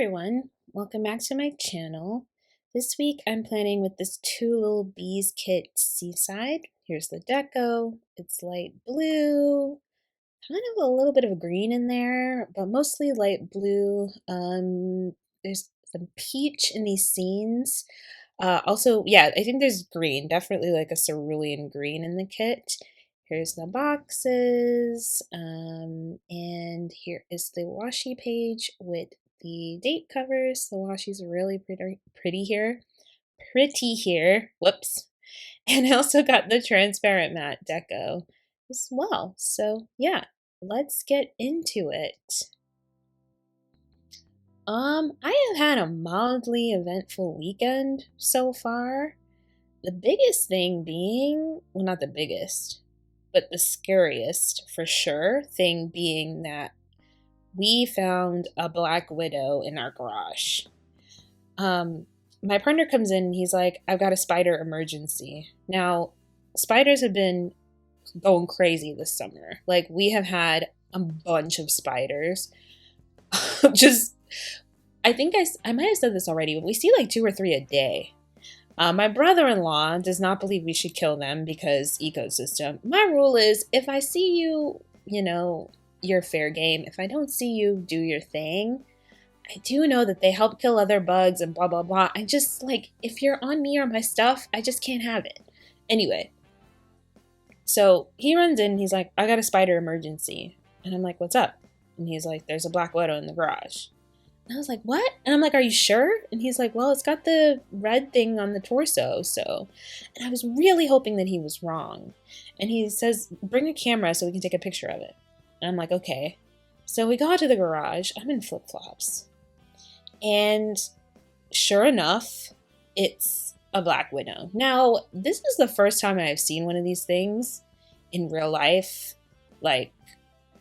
everyone, welcome back to my channel. This week I'm planning with this two Lil Bees kit Seaside. Here's the deco. It's light blue, kind of a little bit of a green in there, but mostly light blue. There's some peach in these scenes. Also, yeah, I think there's green, definitely like a cerulean green in the kit. Here's the boxes, and here is the washi page with the date covers. The washi's really pretty here. Pretty here. Whoops. And I also got the transparent matte deco as well. So yeah, let's get into it. I have had a mildly eventful weekend so far. The biggest thing being, well, not the biggest, but the scariest for sure thing being that we found a black widow in our garage. My partner comes in and he's like, I've got a spider emergency. Now, spiders have been going crazy this summer. Like, we have had a bunch of spiders. Just, I think I might have said this already, but we see like 2 or 3 a day. My brother-in-law does not believe we should kill them because ecosystem. My rule is, if I see you, you're fair game. If I don't see you, do your thing. I do know that they help kill other bugs and blah, blah, blah. I just, if you're on me or my stuff, I just can't have it. Anyway, so he runs in, he's like, I got a spider emergency. And I'm like, what's up? And he's like, there's a black widow in the garage. And I was like, what? And I'm like, are you sure? And he's like, well, it's got the red thing on the torso, so. And I was really hoping that he was wrong. And he says, bring a camera so we can take a picture of it. And I'm like, okay. So we go out to the garage. I'm in flip-flops. And sure enough, it's a black widow. Now, this is the first time I've seen one of these things in real life.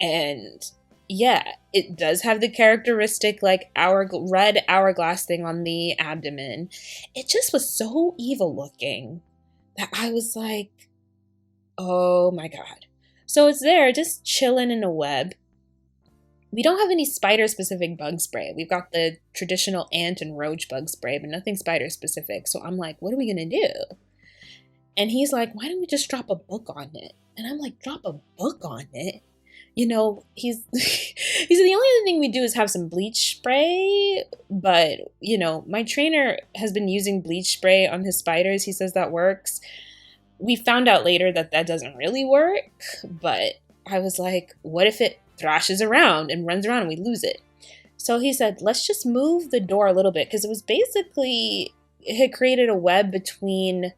And yeah, it does have the characteristic red hourglass thing on the abdomen. It just was so evil looking that I was like, oh my god. So it's there just chilling in a web. We don't have any spider specific bug spray. We've got the traditional ant and roach bug spray, but nothing spider specific. So I'm like, what are we gonna do? And he's like, why don't we just drop a book on it? And I'm like, drop a book on it? He's the only other thing we do is have some bleach spray, but my trainer has been using bleach spray on his spiders. He says that works. We found out later that doesn't really work, but I was like, what if it thrashes around and runs around and we lose it? So he said, let's just move the door a little bit, because it had created a web between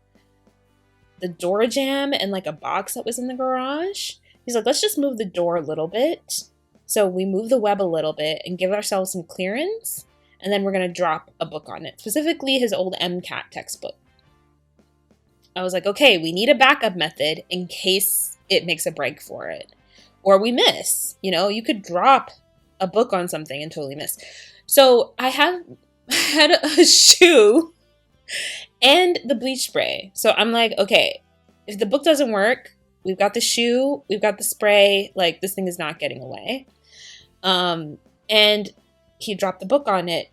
the door jamb and a box that was in the garage. He's like, let's just move the door a little bit. So we move the web a little bit and give ourselves some clearance. And then we're going to drop a book on it, specifically his old MCAT textbook. I was like, okay, we need a backup method in case it makes a break for it. Or we miss. You could drop a book on something and totally miss. So I had a shoe and the bleach spray. So I'm like, okay, if the book doesn't work, we've got the shoe, we've got the spray, this thing is not getting away. And he dropped the book on it,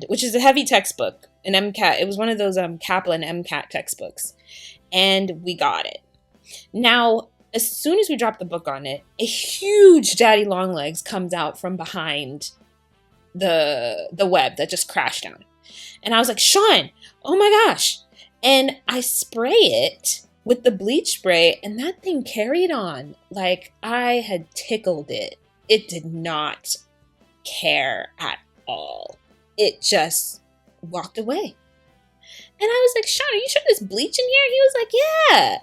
which is a heavy textbook, an MCAT. It was one of those Kaplan MCAT textbooks. And we got it. Now, as soon as we dropped the book on it, a huge daddy long legs comes out from behind the web that just crashed down. And I was like, Sean, oh my gosh. And I spray it with the bleach spray, and that thing carried on like I had tickled it. It did not care at all. It just walked away. And I was like, Sean, are you sure there's bleach in here? He was like, yeah.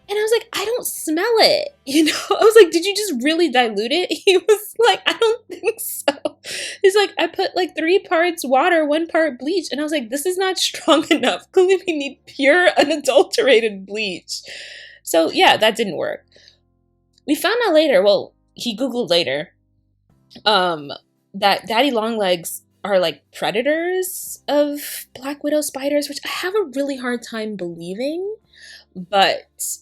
And I was like, I don't smell it. I was like, did you just really dilute it? He was like, I don't think so. He's like, I put 3 parts water, 1 part bleach. And I was like, this is not strong enough. Clearly we need pure, unadulterated bleach. So yeah, that didn't work. We found out later, well, he Googled later, that daddy longlegs are predators of black widow spiders, which I have a really hard time believing. But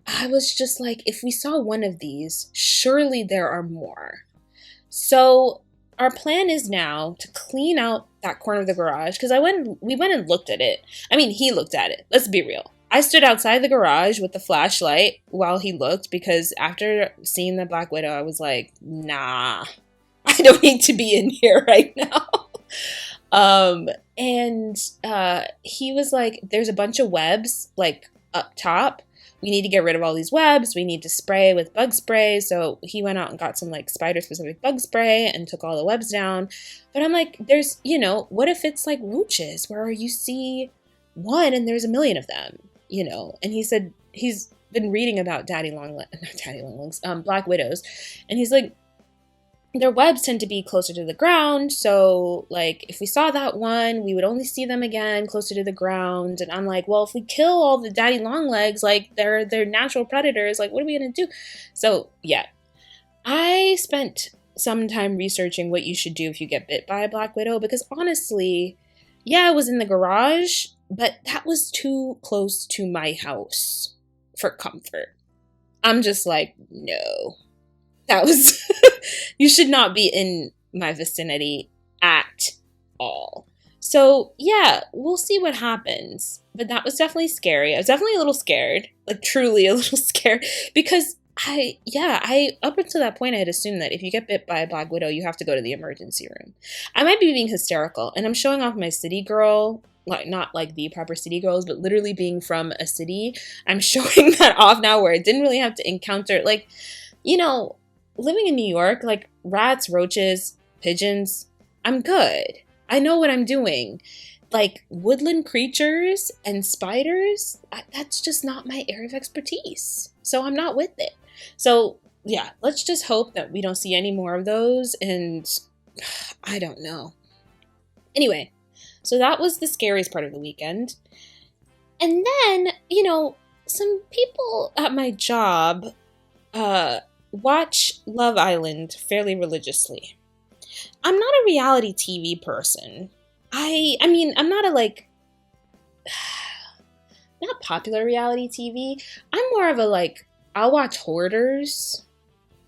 I was just like, if we saw one of these, surely there are more. So our plan is now to clean out that corner of the garage because we went and looked at it. I mean, he looked at it. Let's be real. I stood outside the garage with the flashlight while he looked because after seeing the Black Widow, I was like, nah, I don't need to be in here right now. He was like, there's a bunch of webs like up top. We need to get rid of all these webs. We need to spray with bug spray. So he went out and got some like spider specific bug spray and took all the webs down. But I'm like, there's, what if it's like roaches where you see one and there's a million of them, And he said he's been reading about Black Widows. And he's like, their webs tend to be closer to the ground, so like if we saw that one, we would only see them again closer to the ground. And I'm like, well, if we kill all the daddy long legs, like they're natural predators, like what are we gonna do? So yeah, I spent some time researching what you should do if you get bit by a Black Widow, because honestly, yeah, it was in the garage, but that was too close to my house for comfort. I'm just like, no. That was, you should not be in my vicinity at all. So yeah, we'll see what happens. But that was definitely scary. I was definitely a little scared, like truly a little scared, because I up until that point, I had assumed that if you get bit by a Black Widow, you have to go to the emergency room. I might be being hysterical, and I'm showing off my city girl, like not like the proper city girls, but literally being from a city. I'm showing that off now where I didn't really have to encounter, like, living in New York, like rats, roaches, pigeons, I'm good. I know what I'm doing. Like woodland creatures and spiders, that's just not my area of expertise. So I'm not with it. So yeah, let's just hope that we don't see any more of those. And I don't know. Anyway, so that was the scariest part of the weekend. And then, some people at my job, watch Love Island fairly religiously. I'm not a reality TV person. I mean, I'm not not popular reality TV. I'm more of a I'll watch Hoarders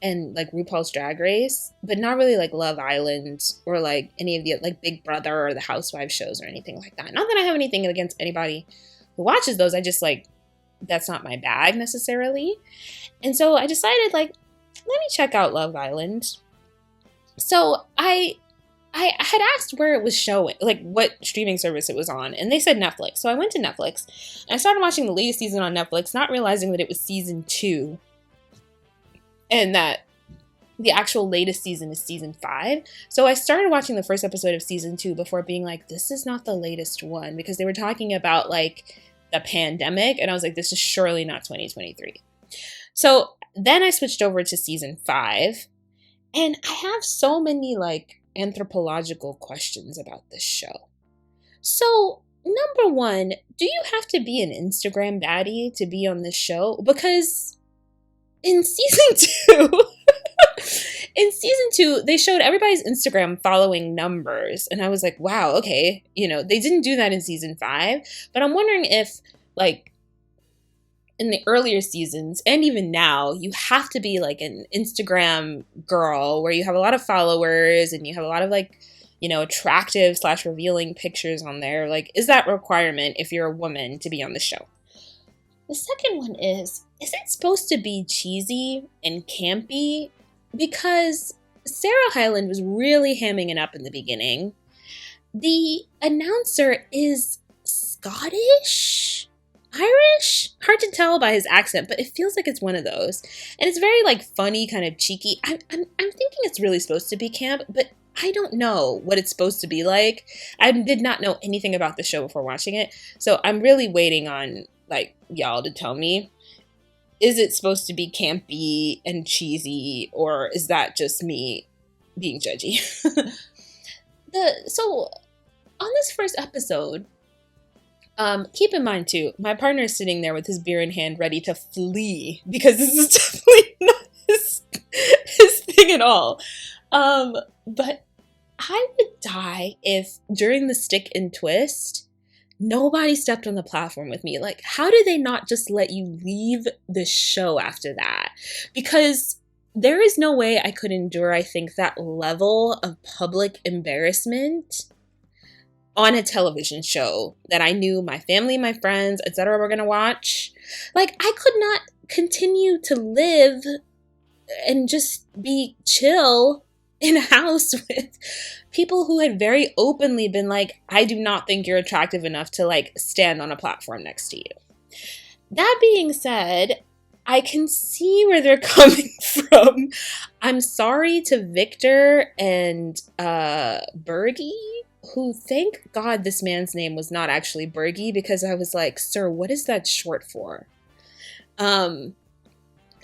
and like RuPaul's Drag Race, but not really like Love Island or like any of the like Big Brother or the Housewives shows or anything like that. Not that I have anything against anybody who watches those. I just that's not my bag necessarily. And so I decided let me check out Love Island. So I had asked where it was showing, like what streaming service it was on, and they said Netflix. So I went to Netflix and I started watching the latest season on Netflix, not realizing that it was season 2 and that the actual latest season is season 5. So I started watching the first episode of season 2 before being like, this is not the latest one, because they were talking about the pandemic, and I was like, this is surely not 2023. So then I switched over to season 5, and I have so many anthropological questions about this show. So number one, do you have to be an Instagram baddie to be on this show? Because in season 2, they showed everybody's Instagram following numbers, and I was like, wow, okay, they didn't do that in season 5, but I'm wondering if in the earlier seasons, and even now, you have to be an Instagram girl where you have a lot of followers and you have a lot of attractive / revealing pictures on there. Is that a requirement if you're a woman to be on the show? The second one is it supposed to be cheesy and campy? Because Sarah Hyland was really hamming it up in the beginning. The announcer is Scottish? Irish? Hard to tell by his accent, but it feels like it's one of those. And it's very funny, kind of cheeky. I'm thinking it's really supposed to be camp, but I don't know what it's supposed to be like. I did not know anything about the show before watching it, so I'm really waiting on y'all to tell me. Is it supposed to be campy and cheesy, or is that just me being judgy? So on this first episode, keep in mind too, my partner is sitting there with his beer in hand, ready to flee, because this is definitely not his thing at all. But I would die if during the stick and twist, nobody stepped on the platform with me. How did they not just let you leave the show after that? Because there is no way I could endure, I think, that level of public embarrassment on a television show that I knew my family, my friends, etc. were going to watch. Like, I could not continue to live and just be chill in a house with people who had very openly been like, I do not think you're attractive enough to like stand on a platform next to you. That being said, I can see where they're coming from. I'm sorry to Victor and Bergie, who, thank God this man's name was not actually Bergie, because I was like, sir, what is that short for?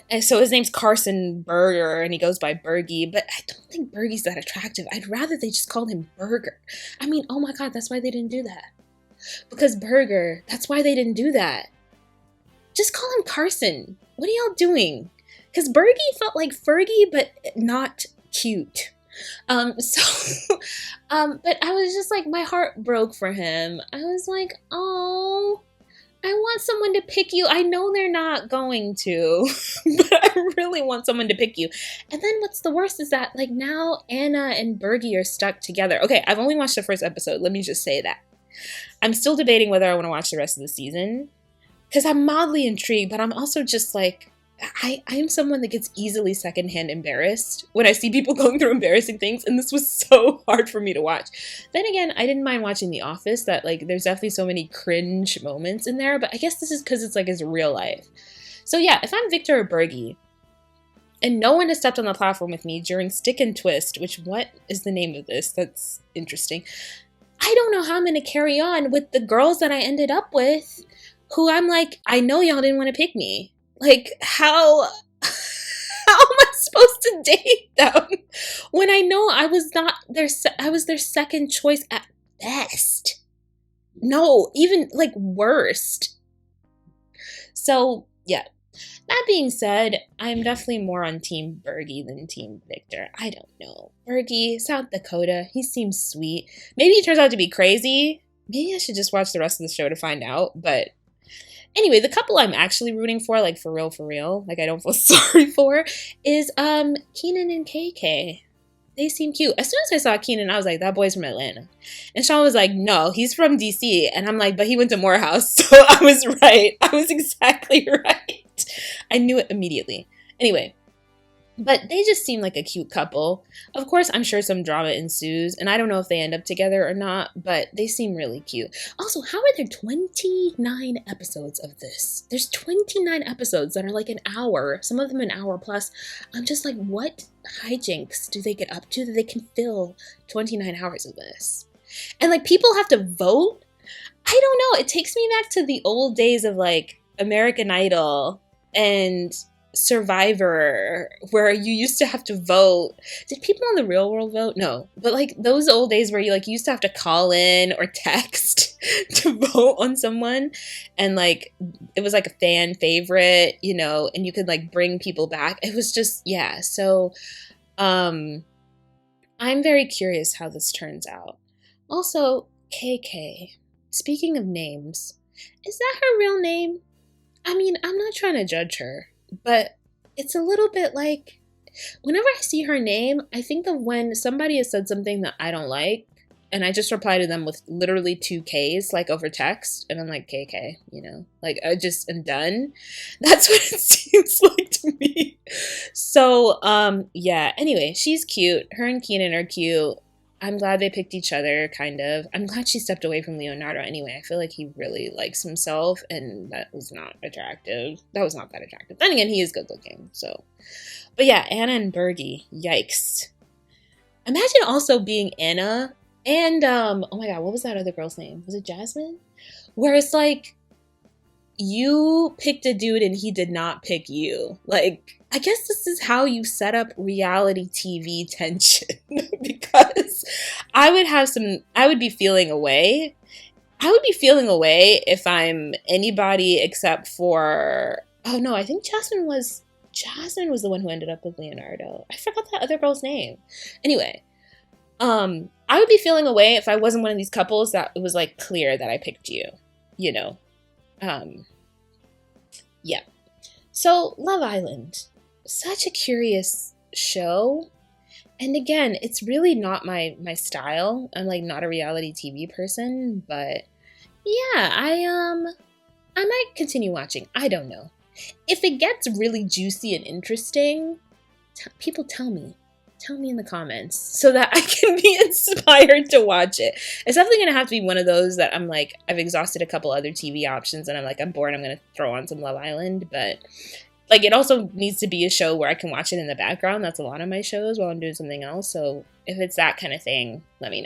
And so his name's Carson Berger, and he goes by Bergie, but I don't think Bergie's that attractive. I'd rather they just called him Berger. I mean, oh my God, that's why they didn't do that. Because Berger, that's why they didn't do that. Just call him Carson. What are y'all doing? Because Bergie felt like Fergie, but not cute. But I was just like, my heart broke for him. I was like, oh, I want someone to pick you. I know they're not going to, but I really want someone to pick you. And then what's the worst is that, like, now Anna and Bergie are stuck together. Okay, I've only watched the first episode. Let me just say that. I'm still debating whether I want to watch the rest of the season, because I'm mildly intrigued, but I'm also just like, I am someone that gets easily secondhand embarrassed when I see people going through embarrassing things, and this was so hard for me to watch. Then again, I didn't mind watching The Office, that like there's definitely so many cringe moments in there, but I guess this is because it's like his real life. So yeah, if I'm Victor or Bergie, and no one has stepped on the platform with me during Stick and Twist, which, what is the name of this? That's interesting. I don't know how I'm going to carry on with the girls that I ended up with, who I'm like, I know y'all didn't want to pick me. Like, how am I supposed to date them when I know I was not I was their second choice at best? No, even like worst. So yeah, that being said, I'm definitely more on Team Bergie than Team Victor. I don't know. Bergie, South Dakota, he seems sweet. Maybe he turns out to be crazy. Maybe I should just watch the rest of the show to find out, but anyway, the couple I'm actually rooting for, like for real, like I don't feel sorry for, is Keenan and KK. They seem cute. As soon as I saw Keenan, I was like, that boy's from Atlanta. And Sean was like, no, he's from DC. And I'm like, but he went to Morehouse. So I was right. I was exactly right. I knew it immediately. Anyway, but they just seem like a cute couple. Of course, I'm sure some drama ensues, and I don't know if they end up together or not, but they seem really cute. Also, how are there 29 episodes of this? There's 29 episodes that are like an hour, some of them an hour plus. I'm just like, what hijinks do they get up to that they can fill 29 hours of this? And like, people have to vote? I don't know. It takes me back to the old days of like American Idol and Survivor, where you used to have to vote. Did people in the real world vote? No, but like those old days where you like used to have to call in or text to vote on someone, and like it was like a fan favorite, you know, and you could like bring people back. It was just, yeah. So I'm very curious how this turns out. Also, KK, speaking of names, is that her real name? I mean, I'm not trying to judge her, but it's a little bit like, whenever I see her name, I think of when somebody has said something that I don't like, and I just reply to them with literally 2 Ks, like over text, and I'm like, KK, you know, like I just am done. That's what it seems like to me. So, yeah, anyway, she's cute. Her and Keenan are cute. I'm glad they picked each other, kind of. I'm glad she stepped away from Leonardo anyway. I feel like he really likes himself, and that was not attractive. That was not that attractive. Then again, he is good looking, so. But yeah, Anna and Bergie, yikes. Imagine also being Anna and, oh my God, what was that other girl's name? Was it Jasmine? Where it's like, you picked a dude and he did not pick you. Like, I guess this is how you set up reality TV tension because I would be feeling away. I would be feeling away if I'm anybody except for, oh no, I think Jasmine was the one who ended up with Leonardo. I forgot that other girl's name. Anyway, I would be feeling away if I wasn't one of these couples that it was like clear that I picked you, you know. Yeah. So, Love Island. such a curious show. And again, it's really not my style. I'm like not a reality TV person, but yeah, I might continue watching. I don't know. If it gets really juicy and interesting, people tell me. Tell me in the comments so that I can be inspired to watch it. It's definitely going to have to be one of those that I'm like, I've exhausted a couple other TV options and I'm like, I'm bored, I'm going to throw on some Love Island. But like, it also needs to be a show where I can watch it in the background. That's a lot of my shows while I'm doing something else. So if it's that kind of thing, let me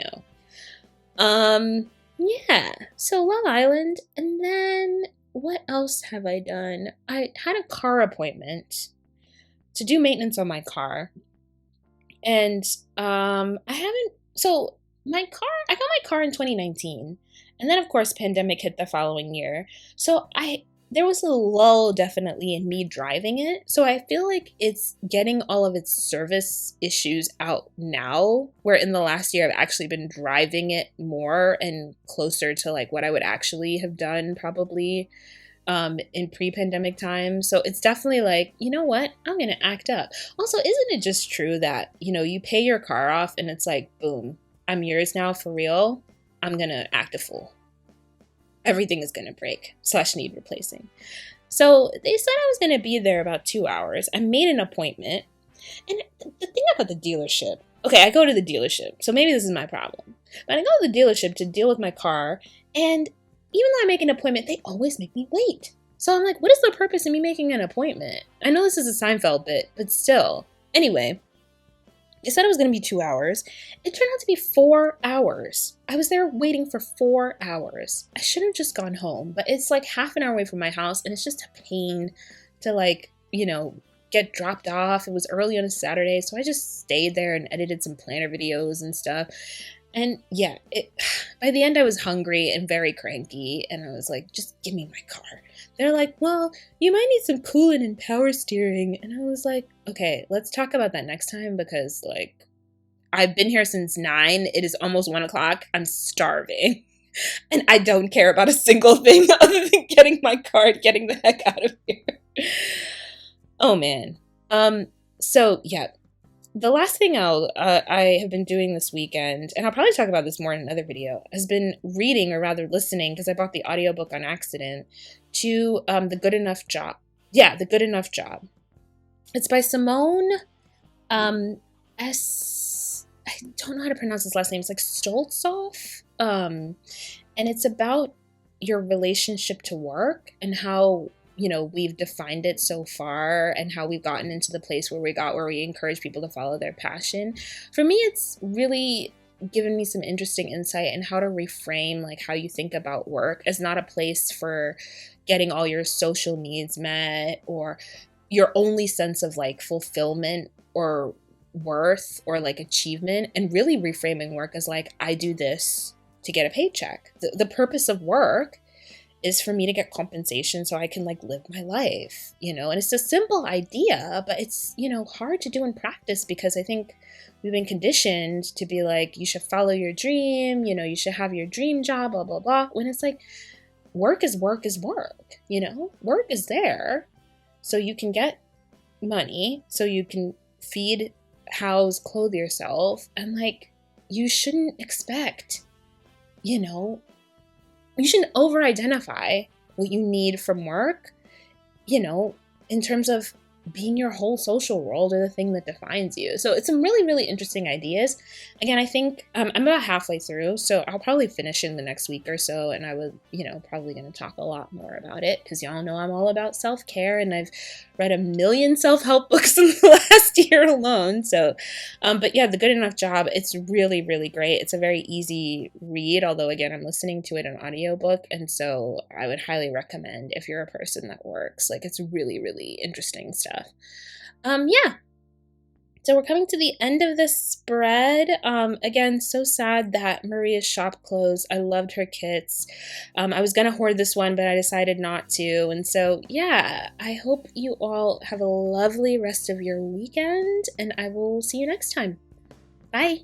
know. Yeah, so Love Island. And then what else have I done? I had a car appointment to do maintenance on my car. And I haven't, so I got my car in 2019. And then of course pandemic hit the following year. So there was a lull definitely in me driving it. So I feel like it's getting all of its service issues out now, where in the last year I've actually been driving it more and closer to like what I would actually have done probably in pre-pandemic time. So it's definitely like, you know what? I'm going to act up. Also, isn't it just true that, you know, you pay your car off and it's like, boom, I'm yours now for real. I'm going to act a fool. Everything is going to break / need replacing. So they said I was going to be there about 2 hours. I made an appointment. And the thing about the dealership, okay, I go to the dealership. So maybe this is my problem. But I go to the dealership to deal with my car, and even though I make an appointment, they always make me wait. So I'm like, what is the purpose of me making an appointment? I know this is a Seinfeld bit, but still. Anyway, they said it was going to be 2 hours. It turned out to be 4 hours. I was there waiting for 4 hours. I should have just gone home, but it's like half an hour away from my house, and it's just a pain to like, you know, get dropped off. It was early on a Saturday, so I just stayed there and edited some planner videos and stuff. And yeah, by the end I was hungry and very cranky, and I was like, just give me my car. They're like, well, you might need some coolant and power steering. And I was like, okay, let's talk about that next time, because like, I've been here since 9. It is almost 1 o'clock. I'm starving. And I don't care about a single thing other than getting my car and getting the heck out of here. Oh man. So yeah. The last thing I have been doing this weekend, and I'll probably talk about this more in another video, has been reading, or rather listening, because I bought the audiobook on accident, to The Good Enough Job. Yeah, The Good Enough Job. It's by Simone S. I don't know how to pronounce his last name. It's like Stoltzoff. And it's about your relationship to work and how, you know, we've defined it so far and how we've gotten into the place where we encourage people to follow their passion. For me, it's really given me some interesting insight in how to reframe like how you think about work as not a place for getting all your social needs met or your only sense of like fulfillment or worth or like achievement, and really reframing work as like, I do this to get a paycheck. The purpose of work is for me to get compensation so I can like live my life, you know? And it's a simple idea, but it's, you know, hard to do in practice because I think we've been conditioned to be like, you should follow your dream, you know, you should have your dream job, blah, blah, blah. When it's like, work is work is work, you know? Work is there so you can get money, so you can feed, house, clothe yourself. And like, you shouldn't expect, you know, you shouldn't over-identify what you need from work, you know, in terms of being your whole social world or the thing that defines you. So it's some really, really interesting ideas. Again, I think I'm about halfway through, so I'll probably finish in the next week or so, and I would, you know, probably going to talk a lot more about it because y'all know I'm all about self-care, and I've read a million self-help books in the last year alone. So, but yeah, The Good Enough Job, it's really, really great. It's a very easy read, although again, I'm listening to it on audiobook, and so I would highly recommend if you're a person that works. Like, it's really, really interesting stuff. Yeah. So we're coming to the end of this spread. Again, so sad that Maria's shop closed. I loved her kits. I was going to hoard this one, but I decided not to. And so, yeah, I hope you all have a lovely rest of your weekend, and I will see you next time. Bye.